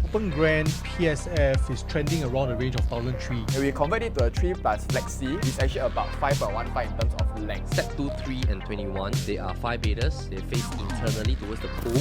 Open Grand PSF is trending around a range of 1,003. If we convert it to a 3 plus flexi, it's actually about 5.15 in terms of length. Step 2, 3 and 21, they are 5 bathers. They face internally towards the pool.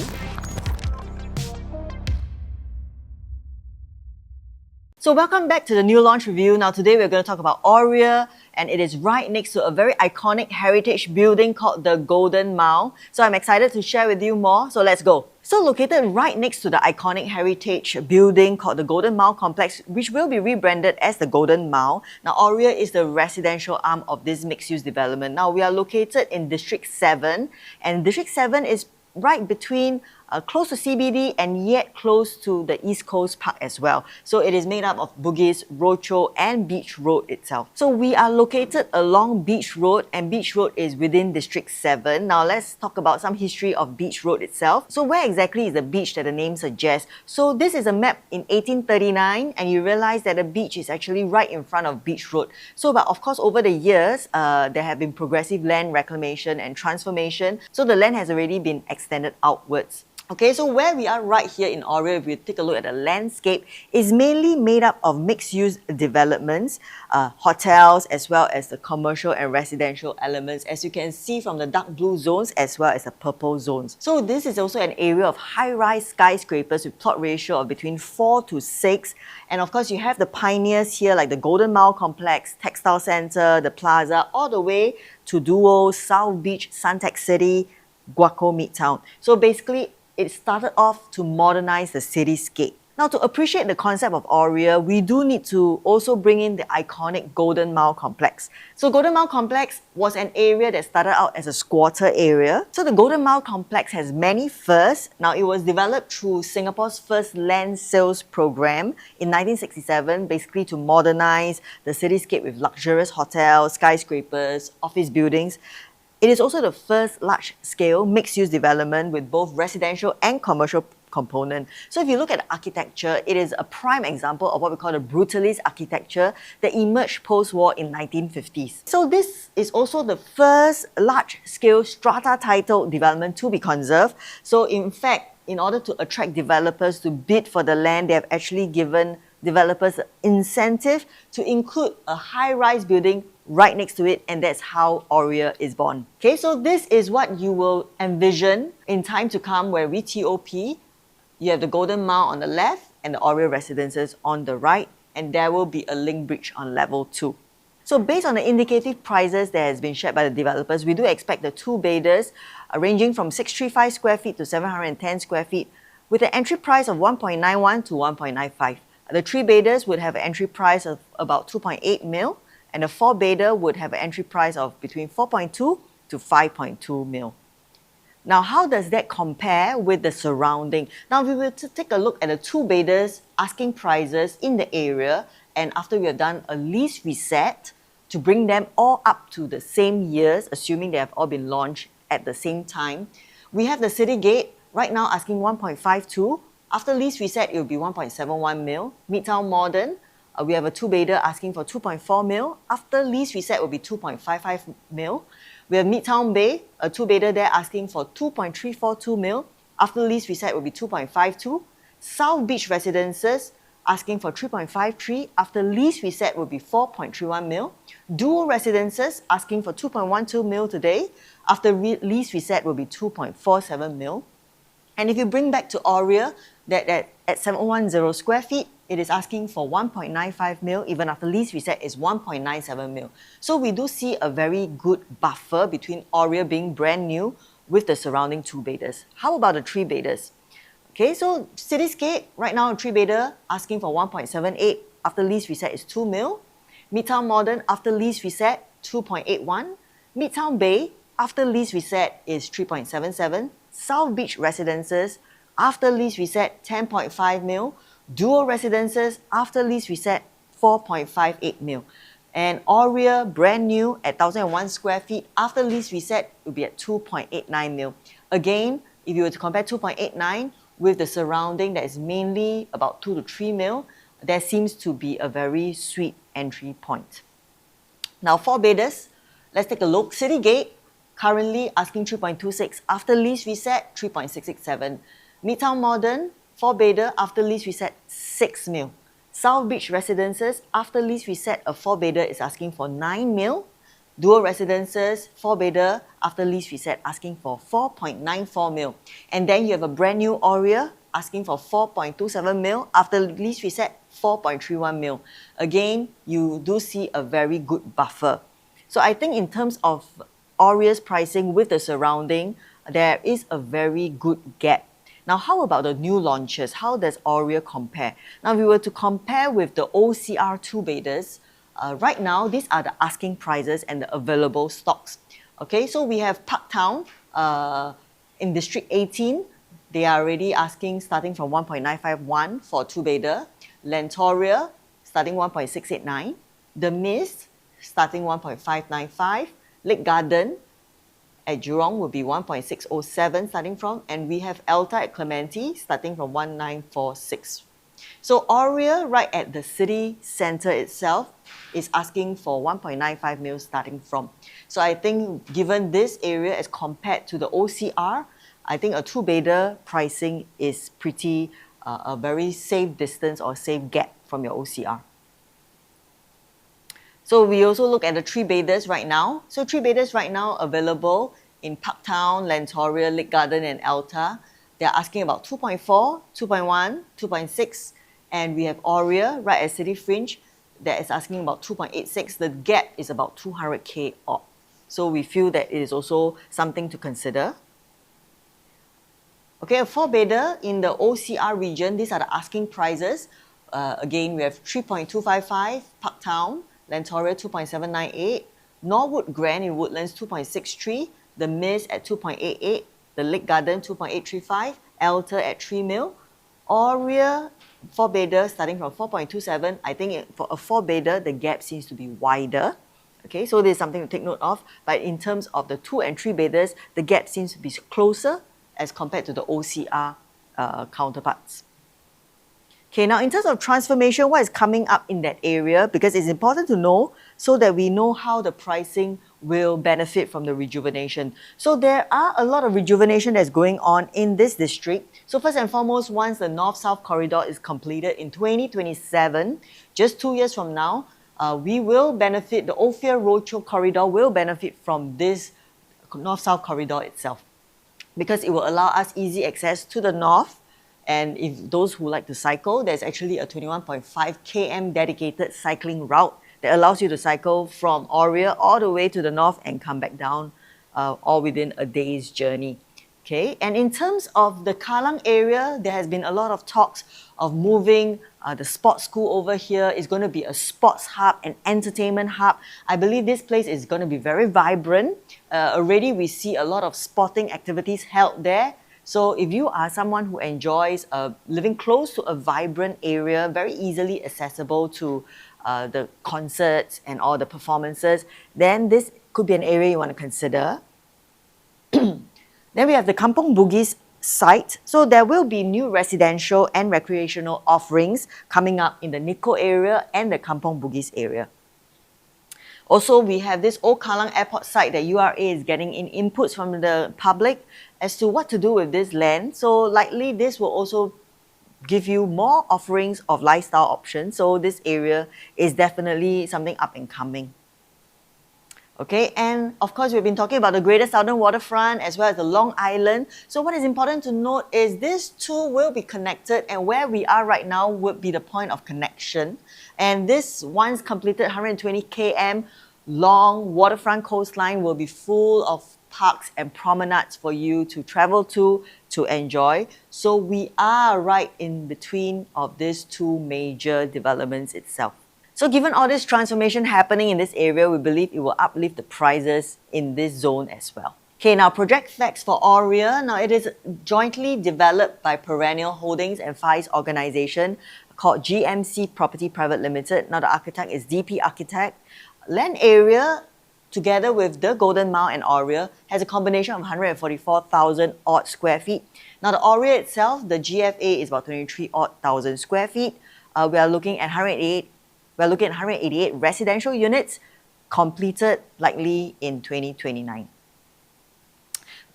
So welcome back to the new launch review. Now today we're going to talk about Aurea, and it is right next to a very iconic heritage building called the Golden Mile. So I'm excited to share with you more, so let's go. So located right next to the iconic heritage building called the Golden Mile Complex, which will be rebranded as the Golden Mile. Now Aurea is the residential arm of this mixed-use development. Now we are located in District 7, and District 7 is right between close to CBD and yet close to the East Coast Park as well. So it is made up of Bugis, Rochor and Beach Road itself. So we are located along Beach Road, and Beach Road is within District 7. Now let's talk about some history of Beach Road itself. So where exactly is the beach that the name suggests? So this is a map in 1839, and you realize that the beach is actually right in front of Beach Road. So but of course over the years, there have been progressive land reclamation and transformation. So the land has already been extended outwards. Okay, so where we are right here in Aurea, if we take a look at the landscape, is mainly made up of mixed-use developments, hotels, as well as the commercial and residential elements, as you can see from the dark blue zones as well as the purple zones. So this is also an area of high-rise skyscrapers with plot ratio of between 4 to 6. And of course, you have the pioneers here like the Golden Mile Complex, Textile Centre, the Plaza, all the way to Duo, South Beach, Suntec City, Guaco Midtown. So basically, it started off to modernize the cityscape. Now, to appreciate the concept of Aurea, we do need to also bring in the iconic Golden Mile Complex. So Golden Mile Complex was an area that started out as a squatter area. So the Golden Mile Complex has many firsts. Now, it was developed through Singapore's first land sales program in 1967, basically to modernize the cityscape with luxurious hotels, skyscrapers, office buildings. It is also the first large-scale mixed-use development with both residential and commercial component. So if you look at the architecture, it is a prime example of what we call the brutalist architecture that emerged post-war in 1950s. So this is also the first large-scale strata-titled development to be conserved. So in fact, in order to attract developers to bid for the land, they have actually given developers an incentive to include a high-rise building right next to it, and that's how Aurea is born. Okay, so this is what you will envision in time to come, where we TOP, you have the Golden Mile on the left and the Aurea residences on the right, and there will be a link bridge on level 2. So based on the indicative prices that has been shared by the developers, we do expect the two bathers ranging from 635 square feet to 710 square feet with an entry price of 1.91 to 1.95. The three bathers would have an entry price of about 2.8 mil, and a 4-bather would have an entry price of between 4.2 to 5.2 mil. Now, how does that compare with the surrounding? Now, we will take a look at the 2-bathers asking prices in the area, and after we have done a lease reset to bring them all up to the same years, assuming they have all been launched at the same time, we have the City Gate right now asking 1.52. After lease reset, it will be 1.71 mil. Midtown Modern, we have a 2-bather asking for 2.4 mil. After lease reset will be 2.55 mil. We have Midtown Bay, a 2-bather there asking for 2.342 mil. After lease reset will be 2.52. South Beach Residences asking for 3.53. After lease reset will be 4.31 mil. Duo Residences asking for 2.12 mil today. After lease reset will be 2.47 mil. And if you bring back to Aurea, that at 710 square feet, it is asking for 1.95 mil, even after lease reset is 1.97 mil. So we do see a very good buffer between Aurea being brand new with the surrounding 2-bathers. How about the 3-bathers? Okay, so Cityscape, right now a 3-bather asking for 1.78, after lease reset is 2 mil. Midtown Modern, after lease reset, 2.81. Midtown Bay, after lease reset is 3.77. South Beach Residences, after lease reset, 10.5 mil. Duo Residences, after lease reset, 4.58 mil. And Aurea, brand new at 1,001 square feet, after lease reset, will be at 2.89 mil. Again, if you were to compare 2.89 with the surrounding that is mainly about 2 to 3 mil, there seems to be a very sweet entry point. Now, 4-bathers, let's take a look. City Gate, currently asking 3.26. After lease reset, 3.667. Midtown Modern, 4-bedder after lease reset 6 mil. South Beach Residences after lease reset a 4-bedder is asking for 9 mil. Dual Residences 4-bedder after lease reset asking for 4.94 mil. And then you have a brand new Aurea asking for 4.27 mil after lease reset 4.31 mil. Again, you do see a very good buffer. So I think in terms of Aurea's pricing with the surrounding, there is a very good gap. Now, how about the new launches? How does Aurea compare? Now, if we were to compare with the OCR 2-bedders, right now, these are the asking prices and the available stocks. Okay, so we have Parktown in District 18. They are already asking starting from 1.951 for 2-bedder. Lentoria starting 1.689. The Mist starting 1.595. Lake Garden at Jurong will be 1.607 starting from, and we have Alta at Clementi starting from 1946. So Aurea right at the city centre itself is asking for 1.95 mil starting from. So I think given this area as compared to the OCR, I think a 2-bedder pricing is pretty a very safe distance or safe gap from your OCR. So we also look at the 3-bedders right now. So 3-bedders right now available in Parktown, Lentoria, Lake Garden and Alta. They're asking about 2.4, 2.1, 2.6, and we have Aurea right at City Fringe that is asking about 2.86. The gap is about 200k off. So we feel that it is also something to consider. Okay, a 4-bedder in the OCR region, these are the asking prices. Again, we have 3.255, Parktown, Lentoria 2.798, Norwood Grand in Woodlands 2.63, The Mist at 2.88, the Lake Garden 2.835, Alta at 3 mil, Aurea 4-bedder starting from 4.27. I think for a 4-bedder, the gap seems to be wider. Okay, so there's something to take note of. But in terms of the 2 and 3-bedders, the gap seems to be closer as compared to the OCR counterparts. Okay, now in terms of transformation, what is coming up in that area? Because it's important to know so that we know how the pricing will benefit from the rejuvenation. So there are a lot of rejuvenation that's going on in this district. So first and foremost, once the North-South corridor is completed in 2027, just 2 years from now, we will benefit, the Ophir Roadshow corridor will benefit from this North-South corridor itself, because it will allow us easy access to the north. And if those who like to cycle, there's actually a 21.5 km dedicated cycling route that allows you to cycle from Aurea all the way to the north and come back down all within a day's journey. Okay, and in terms of the Kallang area, there has been a lot of talks of moving the sports school over here. It's going to be a sports hub, an entertainment hub. I believe this place is going to be very vibrant. Already we see a lot of sporting activities held there. So if you are someone who enjoys living close to a vibrant area, very easily accessible to the concerts and all the performances, then this could be an area you want to consider. Then we have the Kampong Bugis site. So there will be new residential and recreational offerings coming up in the Nico area and the Kampong Bugis area. Also, we have this Old Kallang Airport site that URA is getting in inputs from the public as to what to do with this land. So likely this will also give you more offerings of lifestyle options. So this area is definitely something up and coming. Okay, and of course we've been talking about the Greater Southern Waterfront as well as the Long Island. So what is important to note is these two will be connected, and where we are right now would be the point of connection. And this once completed 120 km long waterfront coastline will be full of parks and promenades for you to travel to enjoy. So we are right in between of these two major developments itself. So given all this transformation happening in this area, we believe it will uplift the prices in this zone as well. Okay, now project facts for Aurea. Now it is jointly developed by Perennial Holdings and FICE organization called GMC Property Private Limited. Now the architect is DP Architect. Land area together with the Golden Mile and Aurea has a combination of 144,000 odd square feet. Now the Aurea itself, the GFA is about 23,000 square feet. We are looking at 188 residential units completed likely in 2029.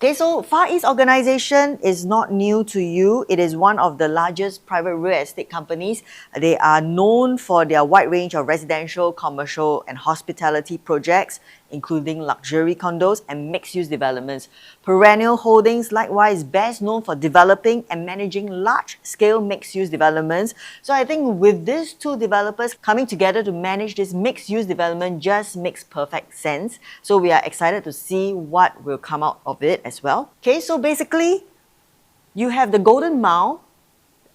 Okay, so Far East Organization is not new to you. It is one of the largest private real estate companies. They are known for their wide range of residential, commercial, and hospitality projects, including luxury condos and mixed-use developments. Perennial Holdings, likewise, best known for developing and managing large-scale mixed-use developments. So I think with these two developers coming together to manage this mixed-use development just makes perfect sense. So we are excited to see what will come out of it as well. Okay, so basically, you have the Golden Mile.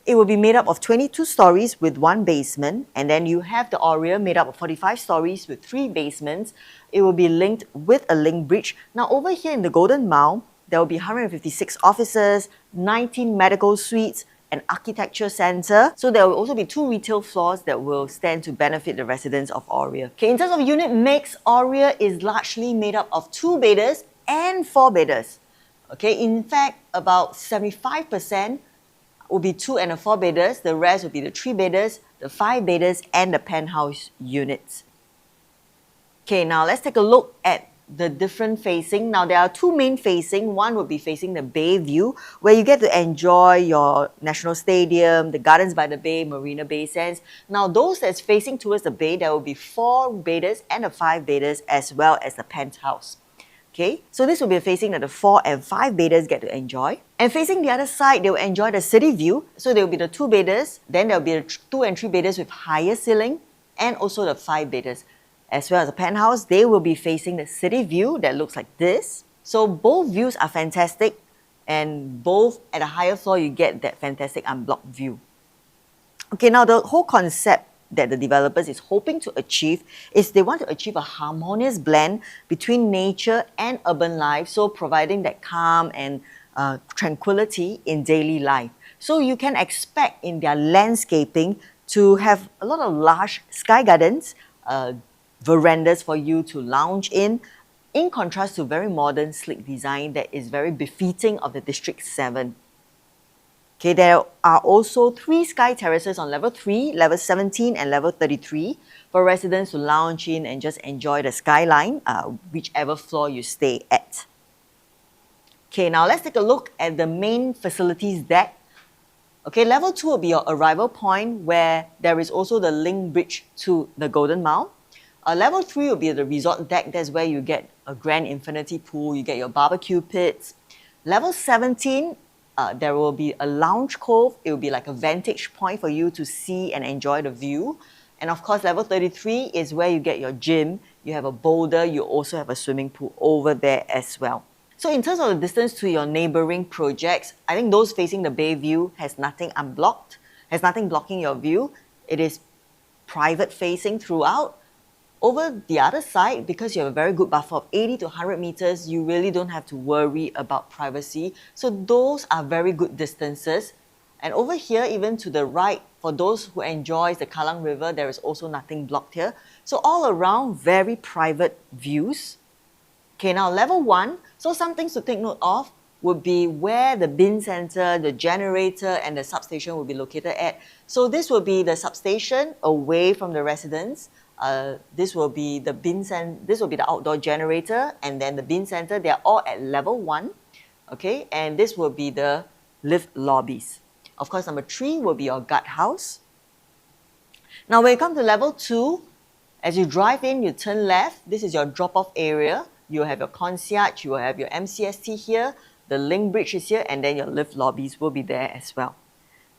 It will be made up of 22 stories with 1 basement, and then you have the Aurea made up of 45 stories with 3 basements. It will be linked with a link bridge. Now over here in the Golden Mile, there will be 156 offices, 19 medical suites, an architecture centre. So there will also be 2 retail floors that will stand to benefit the residents of Aurea. Okay, in terms of unit mix, Aurea is largely made up of 2-bedders and 4-bedders. Okay, in fact, about 75% will be 2 and 4-bedders. The rest will be the 3-bedders, the 5-bedders, and the penthouse units. Okay, now let's take a look at the different facing. Now there are 2 main facing. One will be facing the bay view, where you get to enjoy your National Stadium, the Gardens by the Bay, Marina Bay Sands. Now those that's facing towards the bay, there will be 4-bedders and the 5-bedders, as well as the penthouse. Okay, so this will be facing that the 4 and 5-bedders get to enjoy. And facing the other side, they will enjoy the city view. So there will be the 2-bedders, then there will be the 2 and 3-bedders with higher ceiling, and also the 5-bedders. As well as the penthouse, they will be facing the city view that looks like this. So both views are fantastic, and both at a higher floor, you get that fantastic unblocked view. Okay, now the whole concept that the developers is hoping to achieve is they want to achieve a harmonious blend between nature and urban life, so providing that calm and tranquility in daily life. So you can expect in their landscaping to have a lot of large sky gardens, verandas for you to lounge in contrast to very modern, sleek design that is very befitting of the District 7. Okay, there are also 3 sky terraces on level 3, level 17 and level 33 for residents to lounge in and just enjoy the skyline, whichever floor you stay at. Okay, now let's take a look at the main facilities deck. Okay, level 2 will be your arrival point, where there is also the link bridge to the Golden Mile. Level 3 will be the resort deck. That's where you get a grand infinity pool, you get your barbecue pits. Level 17, there will be a lounge cove. It will be like a vantage point for you to see and enjoy the view. And of course, level 33 is where you get your gym. You have a boulder. You also have a swimming pool over there as well. So in terms of the distance to your neighboring projects, I think those facing the bay view has nothing unblocked, has nothing blocking your view. It is private facing throughout. Over the other side, because you have a very good buffer of 80 to 100 meters, you really don't have to worry about privacy. So those are very good distances. And over here, even to the right, for those who enjoy the Kallang River, there is also nothing blocked here. So all around, very private views. Okay, now level 1. So some things to take note of would be where the bin center, the generator, and the substation will be located at. So this will be the substation away from the residents. This will be the this will be the outdoor generator, and then the bin center. They are all at level 1, okay? And this will be the lift lobbies. Of course, number 3 will be your guardhouse. Now, when you come to level 2, as you drive in, you turn left. This is your drop-off area. You have your concierge, you will have your MCST here, the link bridge is here, and then your lift lobbies will be there as well.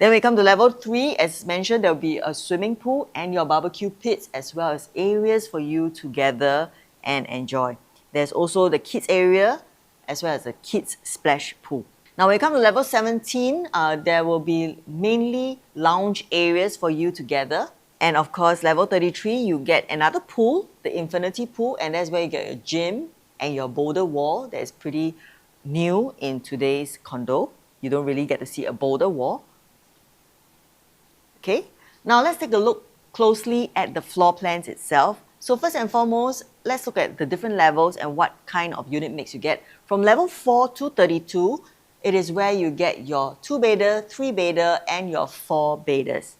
Then we come to level 3, as mentioned, there will be a swimming pool and your barbecue pits, as well as areas for you to gather and enjoy. There's also the kids area, as well as the kids splash pool. Now when we come to level 17, there will be mainly lounge areas for you to gather. And of course, level 33, you get another pool, the infinity pool, and that's where you get your gym and your boulder wall that is pretty new in today's condo. You don't really get to see a boulder wall. Okay, now let's take a look closely at the floor plans itself. So first and foremost, let's look at the different levels and what kind of unit mix you get. From level 4 to 32, it is where you get your 2-bedder, 3-bedder, and your 4-bedders.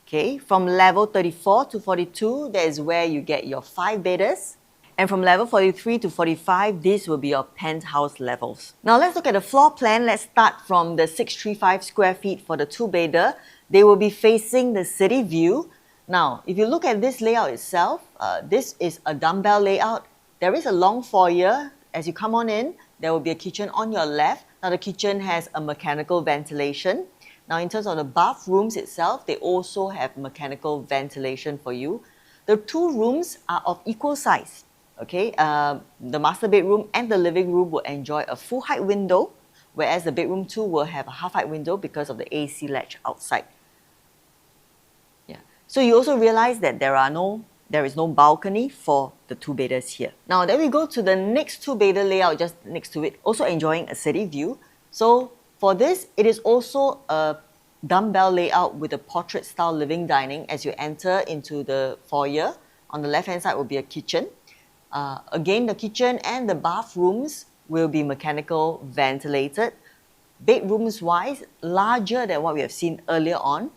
Okay, from level 34 to 42, that is where you get your 5-bedders. And from level 43 to 45, these will be your penthouse levels. Now let's look at the floor plan. Let's start from the 635 square feet for the two-bedder. They will be facing the city view. Now, if you look at this layout itself, this is a dumbbell layout. There is a long foyer. As you come on in, there will be a kitchen on your left. Now the kitchen has a mechanical ventilation. Now in terms of the bathrooms itself, they also have mechanical ventilation for you. The two rooms are of equal size. Okay, the master bedroom and the living room will enjoy a full height window, whereas the bedroom 2 will have a half height window because of the AC latch outside. Yeah. So you also realize that there is no balcony for the two-bedders here. Now then we go to the next two-bedder layout just next to it, also enjoying a city view. So for this, it is also a dumbbell layout with a portrait-style living dining. As you enter into the foyer, on the left-hand side will be a kitchen. Again, the kitchen and the bathrooms will be mechanical ventilated. Bedrooms-wise, larger than what we have seen earlier on.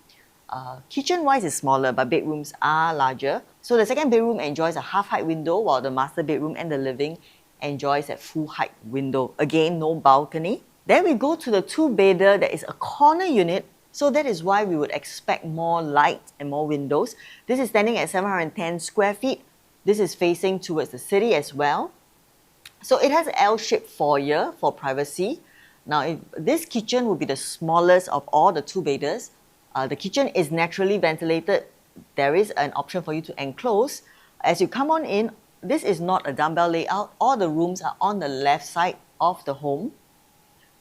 Kitchen-wise is smaller, but bedrooms are larger. So the second bedroom enjoys a half-height window, while the master bedroom and the living enjoys a full-height window. Again, no balcony. Then we go to the two-bedder that is a corner unit. So that is why we would expect more light and more windows. This is standing at 710 square feet. This is facing towards the city as well. So it has an L-shaped foyer for privacy. Now, this kitchen will be the smallest of all the two-bedders. The kitchen is naturally ventilated. There is an option for you to enclose. As you come on in, this is not a dumbbell layout. All the rooms are on the left side of the home.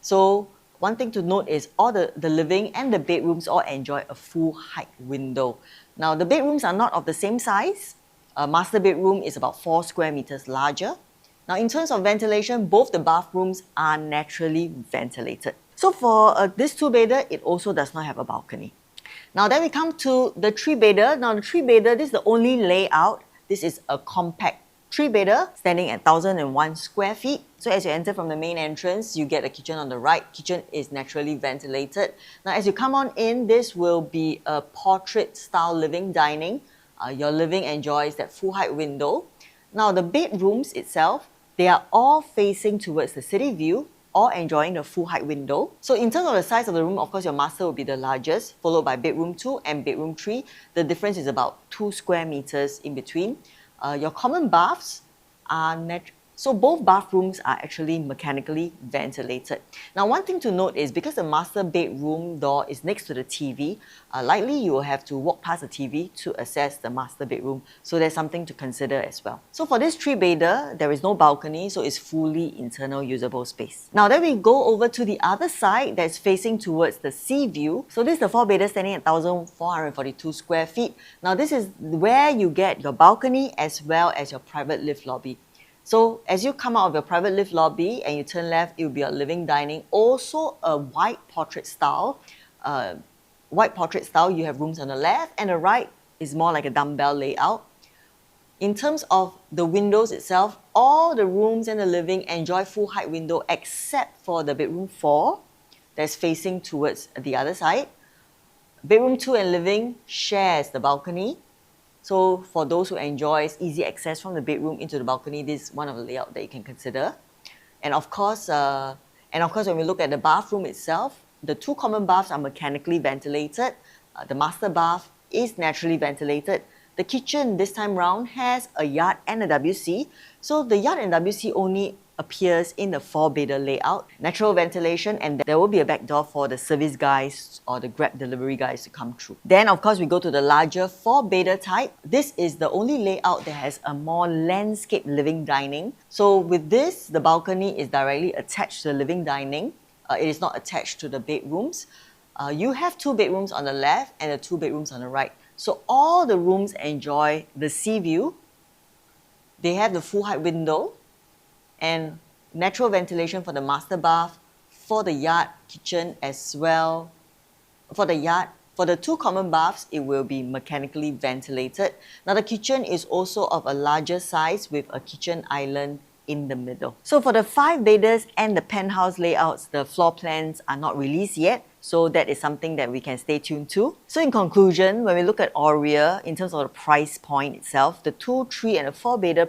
So one thing to note is all the living and the bedrooms all enjoy a full height window. Now, the bedrooms are not of the same size. Master bedroom is about 4 square meters larger. Now, in terms of ventilation, both the bathrooms are naturally ventilated. So for this two-bedder, it also does not have a balcony. Now then we come to the three-bedder. Now the three-bedder, this is the only layout. This is a compact three-bedder standing at 1,001 square feet. So as you enter from the main entrance, you get a kitchen on the right. Kitchen is naturally ventilated. Now as you come on in, this will be a portrait-style living dining. Your living enjoys that full height window. Now the bedrooms itself, they are all facing towards the city view, all enjoying the full height window. So in terms of the size of the room, of course your master will be the largest, followed by bedroom 2 and bedroom 3. The difference is about 2 square meters in between. Your common baths are so both bathrooms are actually mechanically ventilated. Now one thing to note is because the master bedroom door is next to the TV, likely you will have to walk past the TV to access the master bedroom. So there's something to consider as well. So for this three-bedder, there is no balcony, so it's fully internal usable space. Now then we go over to the other side that's facing towards the sea view. So this is the four-bedder standing at 1,442 square feet. Now this is where you get your balcony as well as your private lift lobby. So as you come out of your private lift lobby and you turn left, it will be your living dining. Also a white portrait style. You have rooms on the left, and the right is more like a dumbbell layout. In terms of the windows itself, all the rooms and the living enjoy full height window except for the bedroom 4 that's facing towards the other side. Bedroom 2 and living shares the balcony. So for those who enjoy easy access from the bedroom into the balcony, this is one of the layouts that you can consider. And of course, when we look at the bathroom itself, the 2 common baths are mechanically ventilated. The master bath is naturally ventilated. The kitchen this time round has a yard and a WC. So the yard and WC only appears in the 4-bedder layout. Natural ventilation, and there will be a back door for the service guys or the Grab delivery guys to come through. Then of course we go to the larger 4-bedder type. This is the only layout that has a more landscape living dining. So with this, the balcony is directly attached to the living dining. It is not attached to the bedrooms. You have 2 bedrooms on the left and the 2 bedrooms on the right. So all the rooms enjoy the sea view. They have the full height window and natural ventilation for the master bath, for the yard, kitchen as well. For the yard, for the 2 common baths, it will be mechanically ventilated. Now the kitchen is also of a larger size with a kitchen island in the middle. So for the 5-bedders and the penthouse layouts, the floor plans are not released yet. So that is something that we can stay tuned to. So in conclusion, when we look at Aurea, in terms of the price point itself, the 2, 3 and the 4-bedder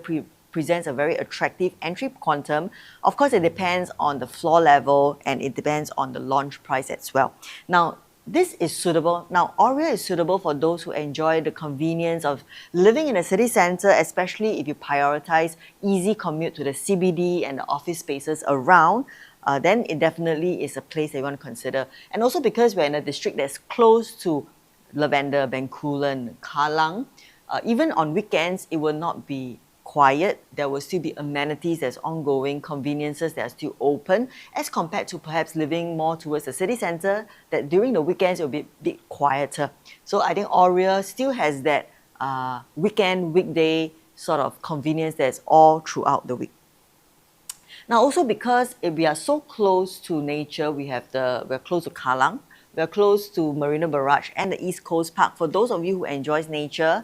presents a very attractive entry quantum. Of course, it depends on the floor level and it depends on the launch price as well. Now, this is suitable. Now, Aurea is suitable for those who enjoy the convenience of living in a city centre, especially if you prioritize easy commute to the CBD and the office spaces around. Then it definitely is a place that you want to consider. And also because we're in a district that's close to Lavender, Bencoolen, Kallang, even on weekends, it will not be quiet. There will still be amenities that's ongoing, conveniences that are still open, as compared to perhaps living more towards the city centre, that during the weekends it will be a bit quieter. So I think Aurea still has that weekend, weekday sort of convenience that's all throughout the week. Now also because we are so close to nature, we're close to Kallang, we're close to Marina Barrage and the East Coast Park. For those of you who enjoys nature,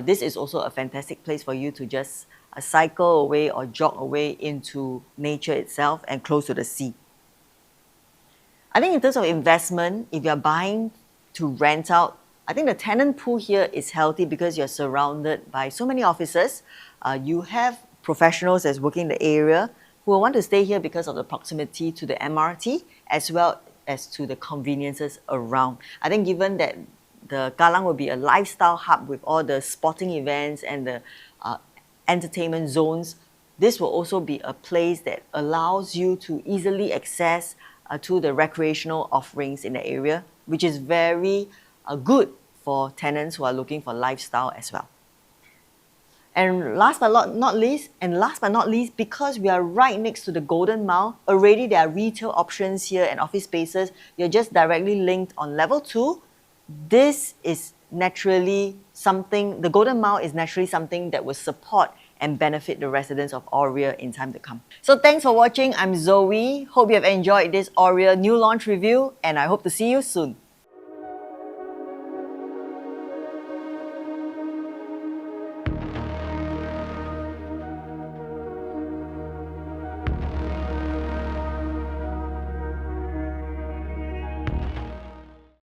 this is also a fantastic place for you to just cycle away or jog away into nature itself and close to the sea. I think in terms of investment, if you're buying to rent out, I think the tenant pool here is healthy because you're surrounded by so many offices. You have professionals that's working in the area who will want to stay here because of the proximity to the MRT as well as to the conveniences around. I think given that the Kallang will be a lifestyle hub with all the sporting events and the entertainment zones, this will also be a place that allows you to easily access to the recreational offerings in the area, which is very good for tenants who are looking for lifestyle as well. And last but not least, because we are right next to the Golden Mile, already there are retail options here and office spaces. You're just directly linked on level 2. This is naturally something, the Golden Mile is naturally something that will support and benefit the residents of Aurea in time to come. So thanks for watching. I'm Zoe. Hope you have enjoyed this Aurea new launch review and I hope to see you soon.